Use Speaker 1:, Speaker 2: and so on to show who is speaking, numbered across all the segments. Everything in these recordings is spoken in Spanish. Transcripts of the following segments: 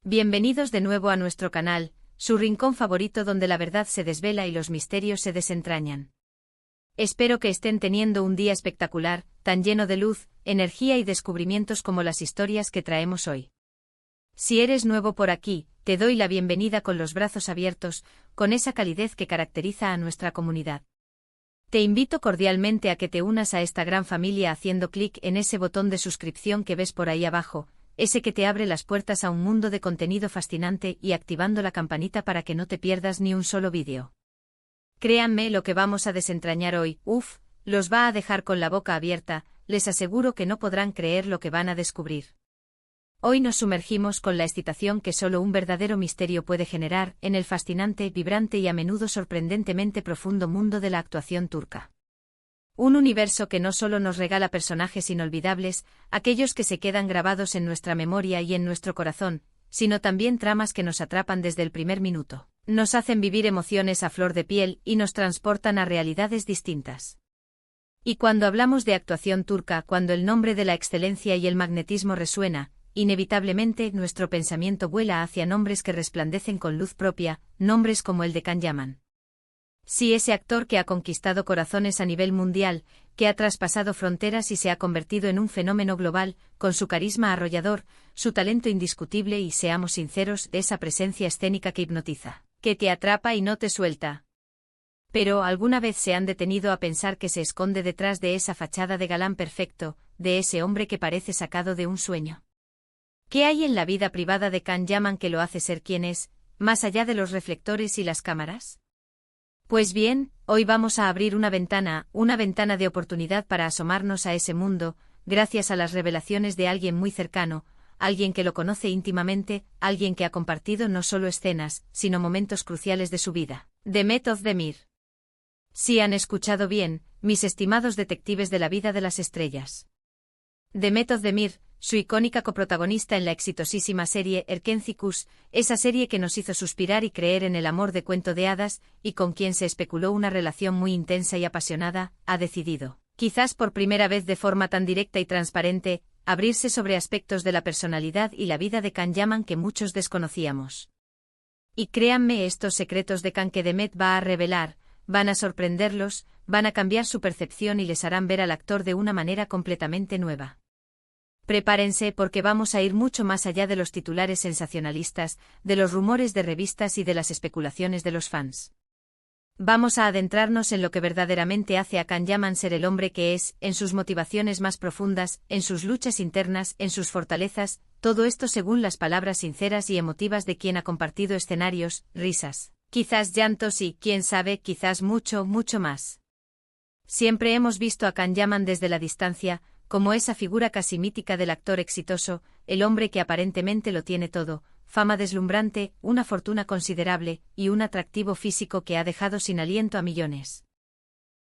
Speaker 1: Bienvenidos de nuevo a nuestro canal, su rincón favorito donde la verdad se desvela y los misterios se desentrañan. Espero que estén teniendo un día espectacular, tan lleno de luz, energía y descubrimientos como las historias que traemos hoy. Si eres nuevo por aquí, te doy la bienvenida con los brazos abiertos, con esa calidez que caracteriza a nuestra comunidad. Te invito cordialmente a que te unas a esta gran familia haciendo clic en ese botón de suscripción que ves por ahí abajo, ese que te abre las puertas a un mundo de contenido fascinante y activando la campanita para que no te pierdas ni un solo vídeo. Créanme, lo que vamos a desentrañar hoy, los va a dejar con la boca abierta, les aseguro que no podrán creer lo que van a descubrir. Hoy nos sumergimos con la excitación que solo un verdadero misterio puede generar en el fascinante, vibrante y a menudo sorprendentemente profundo mundo de la actuación turca. Un universo que no solo nos regala personajes inolvidables, aquellos que se quedan grabados en nuestra memoria y en nuestro corazón, sino también tramas que nos atrapan desde el primer minuto, nos hacen vivir emociones a flor de piel y nos transportan a realidades distintas. Y cuando hablamos de actuación turca, cuando el nombre de la excelencia y el magnetismo resuena, inevitablemente nuestro pensamiento vuela hacia nombres que resplandecen con luz propia, nombres como el de Can Yaman. Sí, ese actor que ha conquistado corazones a nivel mundial, que ha traspasado fronteras y se ha convertido en un fenómeno global, con su carisma arrollador, su talento indiscutible y, seamos sinceros, esa presencia escénica que hipnotiza, que te atrapa y no te suelta. Pero, ¿alguna vez se han detenido a pensar que se esconde detrás de esa fachada de galán perfecto, de ese hombre que parece sacado de un sueño? ¿Qué hay en la vida privada de Can Yaman que lo hace ser quien es, más allá de los reflectores y las cámaras? Pues bien, hoy vamos a abrir una ventana de oportunidad para asomarnos a ese mundo, gracias a las revelaciones de alguien muy cercano, alguien que lo conoce íntimamente, alguien que ha compartido no solo escenas, sino momentos cruciales de su vida. Demet Özdemir. Sí, han escuchado bien, mis estimados detectives de la vida de las estrellas. Demet Özdemir, su icónica coprotagonista en la exitosísima serie Erkenci-Kuş, esa serie que nos hizo suspirar y creer en el amor de cuento de hadas, y con quien se especuló una relación muy intensa y apasionada, ha decidido, quizás por primera vez de forma tan directa y transparente, abrirse sobre aspectos de la personalidad y la vida de Can Yaman que muchos desconocíamos. Y créanme, estos secretos de Can que Demet va a revelar, van a sorprenderlos, van a cambiar su percepción y les harán ver al actor de una manera completamente nueva. Prepárense porque vamos a ir mucho más allá de los titulares sensacionalistas, de los rumores de revistas y de las especulaciones de los fans. Vamos a adentrarnos en lo que verdaderamente hace a Can Yaman ser el hombre que es, en sus motivaciones más profundas, en sus luchas internas, en sus fortalezas, todo esto según las palabras sinceras y emotivas de quien ha compartido escenarios, risas, quizás llantos y, quién sabe, quizás mucho, mucho más. Siempre hemos visto a Can Yaman desde la distancia, como esa figura casi mítica del actor exitoso, el hombre que aparentemente lo tiene todo, fama deslumbrante, una fortuna considerable, y un atractivo físico que ha dejado sin aliento a millones.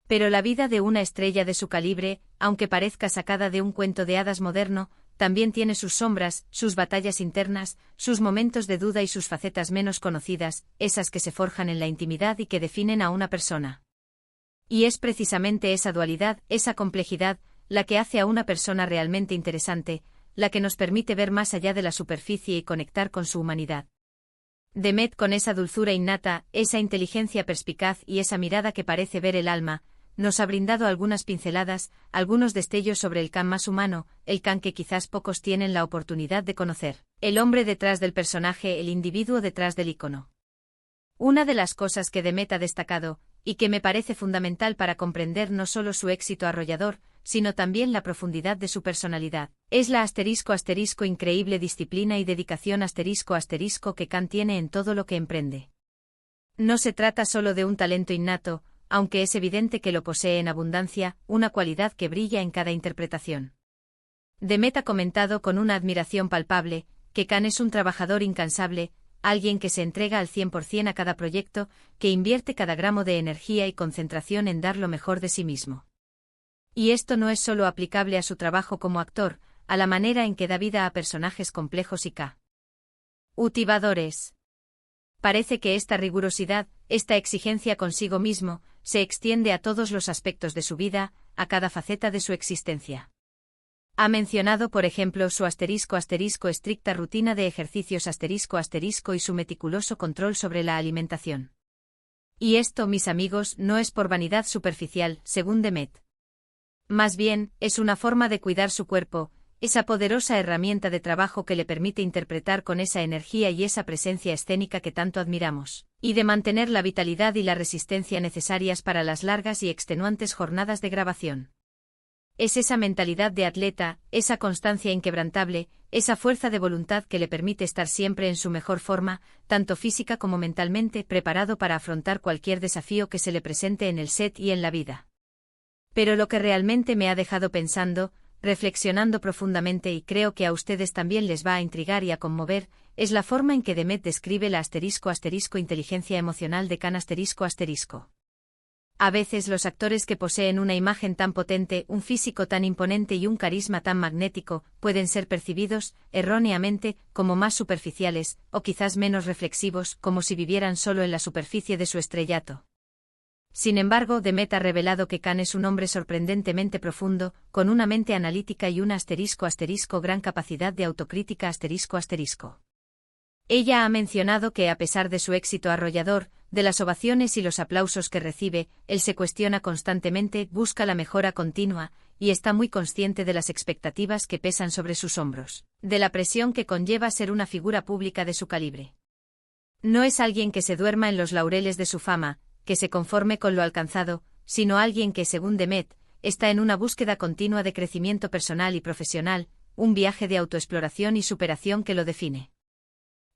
Speaker 1: Pero la vida de una estrella de su calibre, aunque parezca sacada de un cuento de hadas moderno, también tiene sus sombras, sus batallas internas, sus momentos de duda y sus facetas menos conocidas, esas que se forjan en la intimidad y que definen a una persona. Y es precisamente esa dualidad, esa complejidad, la que hace a una persona realmente interesante, la que nos permite ver más allá de la superficie y conectar con su humanidad. Demet, con esa dulzura innata, esa inteligencia perspicaz y esa mirada que parece ver el alma, nos ha brindado algunas pinceladas, algunos destellos sobre el Can más humano, el Can que quizás pocos tienen la oportunidad de conocer, el hombre detrás del personaje, el individuo detrás del ícono. Una de las cosas que Demet ha destacado, y que me parece fundamental para comprender no solo su éxito arrollador, sino también la profundidad de su personalidad, es la increíble disciplina y dedicación que Can tiene en todo lo que emprende. No se trata solo de un talento innato, aunque es evidente que lo posee en abundancia, una cualidad que brilla en cada interpretación. Demet ha comentado con una admiración palpable, que Can es un trabajador incansable, alguien que se entrega al 100% a cada proyecto, que invierte cada gramo de energía y concentración en dar lo mejor de sí mismo. Y esto no es solo aplicable a su trabajo como actor, a la manera en que da vida a personajes complejos y cautivadores. Parece que esta rigurosidad, esta exigencia consigo mismo, se extiende a todos los aspectos de su vida, a cada faceta de su existencia. Ha mencionado, por ejemplo, su estricta rutina de ejercicios y su meticuloso control sobre la alimentación. Y esto, mis amigos, no es por vanidad superficial, según Demet. Más bien, es una forma de cuidar su cuerpo, esa poderosa herramienta de trabajo que le permite interpretar con esa energía y esa presencia escénica que tanto admiramos, y de mantener la vitalidad y la resistencia necesarias para las largas y extenuantes jornadas de grabación. Es esa mentalidad de atleta, esa constancia inquebrantable, esa fuerza de voluntad que le permite estar siempre en su mejor forma, tanto física como mentalmente, preparado para afrontar cualquier desafío que se le presente en el set y en la vida. Pero lo que realmente me ha dejado pensando, reflexionando profundamente, y creo que a ustedes también les va a intrigar y a conmover, es la forma en que Demet describe la inteligencia emocional de Khan ***. A veces los actores que poseen una imagen tan potente, un físico tan imponente y un carisma tan magnético, pueden ser percibidos, erróneamente, como más superficiales, o quizás menos reflexivos, como si vivieran solo en la superficie de su estrellato. Sin embargo, Demet ha revelado que Khan es un hombre sorprendentemente profundo, con una mente analítica y una gran capacidad de autocrítica ***. Ella ha mencionado que a pesar de su éxito arrollador, de las ovaciones y los aplausos que recibe, él se cuestiona constantemente, busca la mejora continua, y está muy consciente de las expectativas que pesan sobre sus hombros, de la presión que conlleva ser una figura pública de su calibre. No es alguien que se duerma en los laureles de su fama, que se conforme con lo alcanzado, sino alguien que, según Demet, está en una búsqueda continua de crecimiento personal y profesional, un viaje de autoexploración y superación que lo define.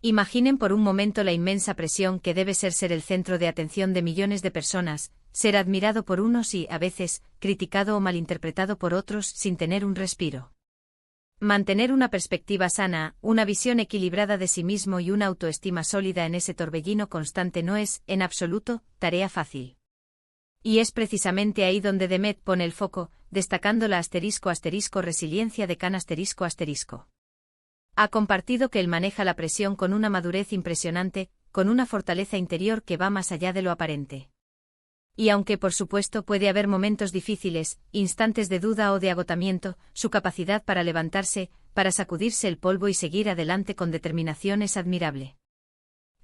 Speaker 1: Imaginen por un momento la inmensa presión que debe ser el centro de atención de millones de personas, ser admirado por unos y, a veces, criticado o malinterpretado por otros sin tener un respiro. Mantener una perspectiva sana, una visión equilibrada de sí mismo y una autoestima sólida en ese torbellino constante no es, en absoluto, tarea fácil. Y precisamente ahí donde Demet pone el foco, destacando la resiliencia de Khan ***. Ha compartido que él maneja la presión con una madurez impresionante, con una fortaleza interior que va más allá de lo aparente. Y aunque por supuesto puede haber momentos difíciles, instantes de duda o de agotamiento, su capacidad para levantarse, para sacudirse el polvo y seguir adelante con determinación es admirable.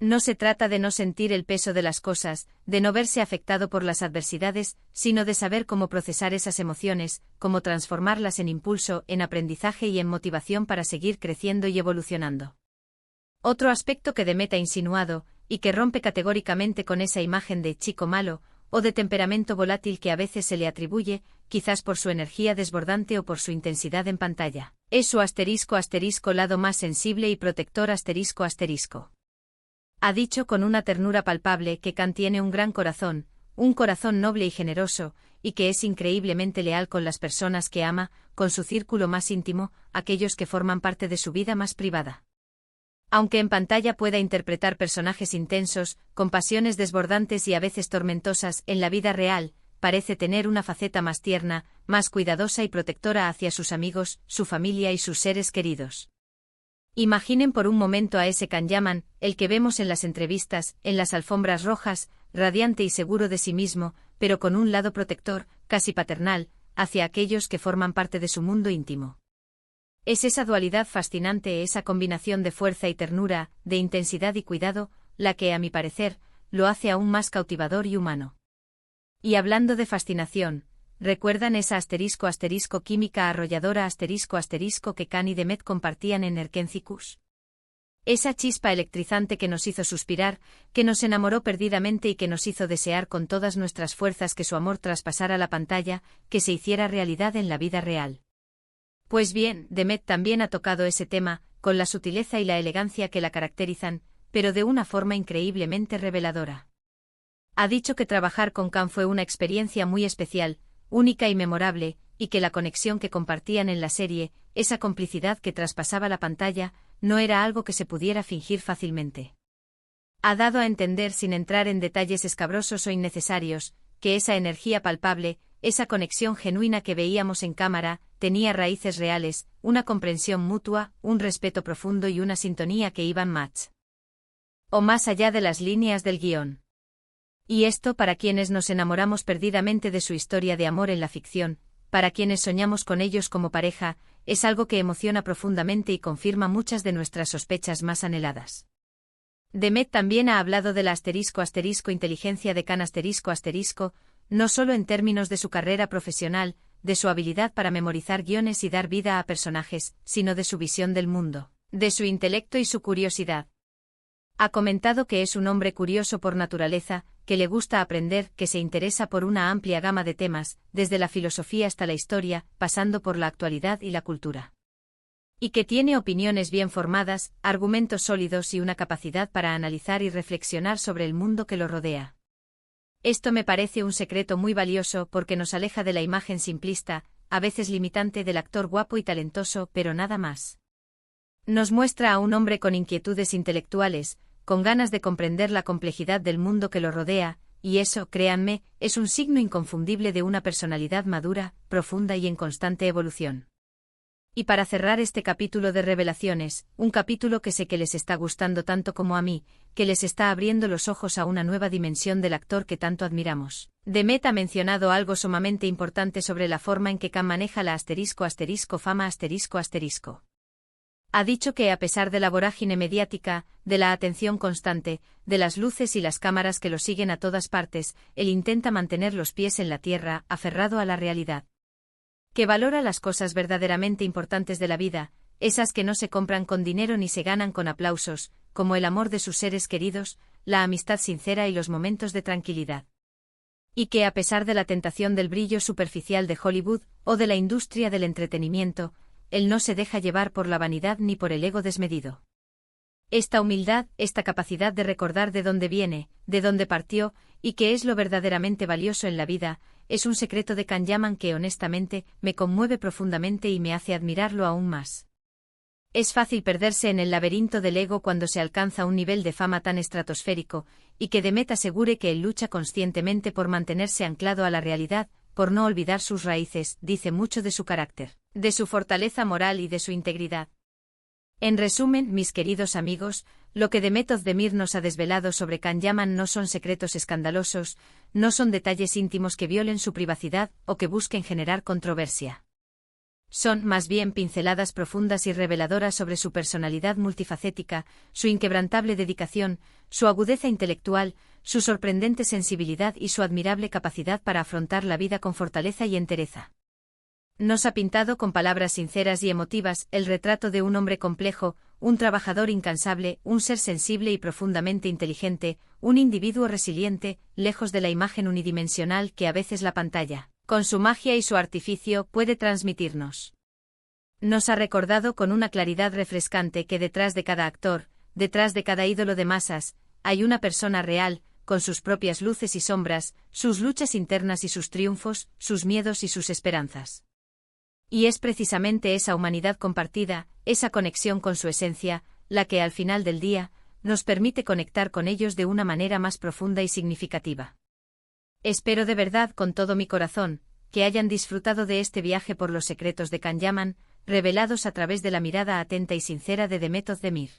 Speaker 1: No se trata de no sentir el peso de las cosas, de no verse afectado por las adversidades, sino de saber cómo procesar esas emociones, cómo transformarlas en impulso, en aprendizaje y en motivación para seguir creciendo y evolucionando. Otro aspecto que Demet ha insinuado, y que rompe categóricamente con esa imagen de chico malo, o de temperamento volátil que a veces se le atribuye, quizás por su energía desbordante o por su intensidad en pantalla, es su lado más sensible y protector ***. Ha dicho con una ternura palpable que Khan tiene un gran corazón, un corazón noble y generoso, y que es increíblemente leal con las personas que ama, con su círculo más íntimo, aquellos que forman parte de su vida más privada. Aunque en pantalla pueda interpretar personajes intensos, con pasiones desbordantes y a veces tormentosas, en la vida real, parece tener una faceta más tierna, más cuidadosa y protectora hacia sus amigos, su familia y sus seres queridos. Imaginen por un momento a ese Khan Yaman, el que vemos en las entrevistas, en las alfombras rojas, radiante y seguro de sí mismo, pero con un lado protector, casi paternal, hacia aquellos que forman parte de su mundo íntimo. Es esa dualidad fascinante, esa combinación de fuerza y ternura, de intensidad y cuidado, la que, a mi parecer, lo hace aún más cautivador y humano. Y hablando de fascinación, ¿recuerdan esa química arrolladora que Khan y Demet compartían en Erkencikus? Esa chispa electrizante que nos hizo suspirar, que nos enamoró perdidamente y que nos hizo desear con todas nuestras fuerzas que su amor traspasara la pantalla, que se hiciera realidad en la vida real. Pues bien, Demet también ha tocado ese tema, con la sutileza y la elegancia que la caracterizan, pero de una forma increíblemente reveladora. Ha dicho que trabajar con Khan fue una experiencia muy especial, única y memorable, y que la conexión que compartían en la serie, esa complicidad que traspasaba la pantalla, no era algo que se pudiera fingir fácilmente. Ha dado a entender, sin entrar en detalles escabrosos o innecesarios, que esa energía palpable, esa conexión genuina que veíamos en cámara, tenía raíces reales, una comprensión mutua, un respeto profundo y una sintonía que iban más allá de las líneas del guión. Y esto, para quienes nos enamoramos perdidamente de su historia de amor en la ficción, para quienes soñamos con ellos como pareja, es algo que emociona profundamente y confirma muchas de nuestras sospechas más anheladas. Demet también ha hablado de la inteligencia de Khan no solo en términos de su carrera profesional, de su habilidad para memorizar guiones y dar vida a personajes, sino de su visión del mundo, de su intelecto y su curiosidad. Ha comentado que es un hombre curioso por naturaleza, que le gusta aprender, que se interesa por una amplia gama de temas, desde la filosofía hasta la historia, pasando por la actualidad y la cultura. Y que tiene opiniones bien formadas, argumentos sólidos y una capacidad para analizar y reflexionar sobre el mundo que lo rodea. Esto me parece un secreto muy valioso porque nos aleja de la imagen simplista, a veces limitante del actor guapo y talentoso, pero nada más. Nos muestra a un hombre con inquietudes intelectuales, con ganas de comprender la complejidad del mundo que lo rodea, y eso, créanme, es un signo inconfundible de una personalidad madura, profunda y en constante evolución. Y para cerrar este capítulo de revelaciones, un capítulo que sé que les está gustando tanto como a mí, que les está abriendo los ojos a una nueva dimensión del actor que tanto admiramos. Demet ha mencionado algo sumamente importante sobre la forma en que Khan maneja la fama. Ha dicho que a pesar de la vorágine mediática, de la atención constante, de las luces y las cámaras que lo siguen a todas partes, él intenta mantener los pies en la tierra, aferrado a la realidad. Que valora las cosas verdaderamente importantes de la vida, esas que no se compran con dinero ni se ganan con aplausos, como el amor de sus seres queridos, la amistad sincera y los momentos de tranquilidad. Y que a pesar de la tentación del brillo superficial de Hollywood, o de la industria del entretenimiento, él no se deja llevar por la vanidad ni por el ego desmedido. Esta humildad, esta capacidad de recordar de dónde viene, de dónde partió, y qué es lo verdaderamente valioso en la vida, es un secreto de Khan que honestamente, me conmueve profundamente y me hace admirarlo aún más. Es fácil perderse en el laberinto del ego cuando se alcanza un nivel de fama tan estratosférico, y que Demet asegure que él lucha conscientemente por mantenerse anclado a la realidad, por no olvidar sus raíces, dice mucho de su carácter, de su fortaleza moral y de su integridad. En resumen, mis queridos amigos, lo que Demet Özdemir nos ha desvelado sobre Khan no son secretos escandalosos, no son detalles íntimos que violen su privacidad o que busquen generar controversia. Son, más bien, pinceladas profundas y reveladoras sobre su personalidad multifacética, su inquebrantable dedicación, su agudeza intelectual, su sorprendente sensibilidad y su admirable capacidad para afrontar la vida con fortaleza y entereza. Nos ha pintado con palabras sinceras y emotivas el retrato de un hombre complejo, un trabajador incansable, un ser sensible y profundamente inteligente, un individuo resiliente, lejos de la imagen unidimensional que a veces la pantalla, con su magia y su artificio, puede transmitirnos. Nos ha recordado con una claridad refrescante que detrás de cada actor, detrás de cada ídolo de masas, hay una persona real, con sus propias luces y sombras, sus luchas internas y sus triunfos, sus miedos y sus esperanzas. Y es precisamente esa humanidad compartida, esa conexión con su esencia, la que al final del día, nos permite conectar con ellos de una manera más profunda y significativa. Espero de verdad con todo mi corazón, que hayan disfrutado de este viaje por los secretos de Khan, revelados a través de la mirada atenta y sincera de Demet Özdemir.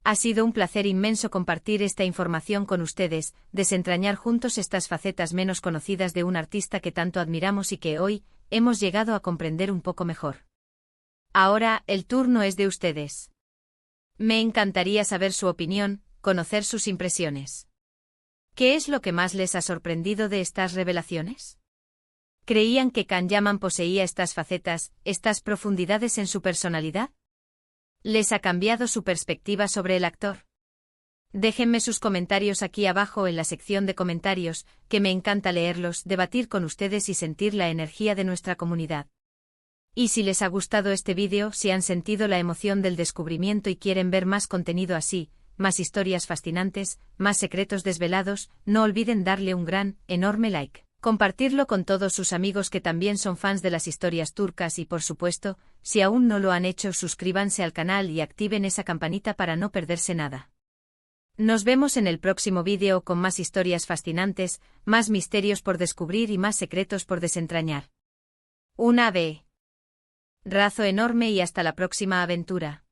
Speaker 1: Ha sido un placer inmenso compartir esta información con ustedes, desentrañar juntos estas facetas menos conocidas de un artista que tanto admiramos y que hoy, hemos llegado a comprender un poco mejor. Ahora, el turno es de ustedes. Me encantaría saber su opinión, conocer sus impresiones. ¿Qué es lo que más les ha sorprendido de estas revelaciones? ¿Creían que Khan poseía estas facetas, estas profundidades en su personalidad? ¿Les ha cambiado su perspectiva sobre el actor? Déjenme sus comentarios aquí abajo en la sección de comentarios, que me encanta leerlos, debatir con ustedes y sentir la energía de nuestra comunidad. Y si les ha gustado este vídeo, si han sentido la emoción del descubrimiento y quieren ver más contenido así, más historias fascinantes, más secretos desvelados, no olviden darle un gran, enorme like. Compartirlo con todos sus amigos que también son fans de las historias turcas y por supuesto, si aún no lo han hecho, suscríbanse al canal y activen esa campanita para no perderse nada. Nos vemos en el próximo vídeo con más historias fascinantes, más misterios por descubrir y más secretos por desentrañar. Un abrazo enorme y hasta la próxima aventura.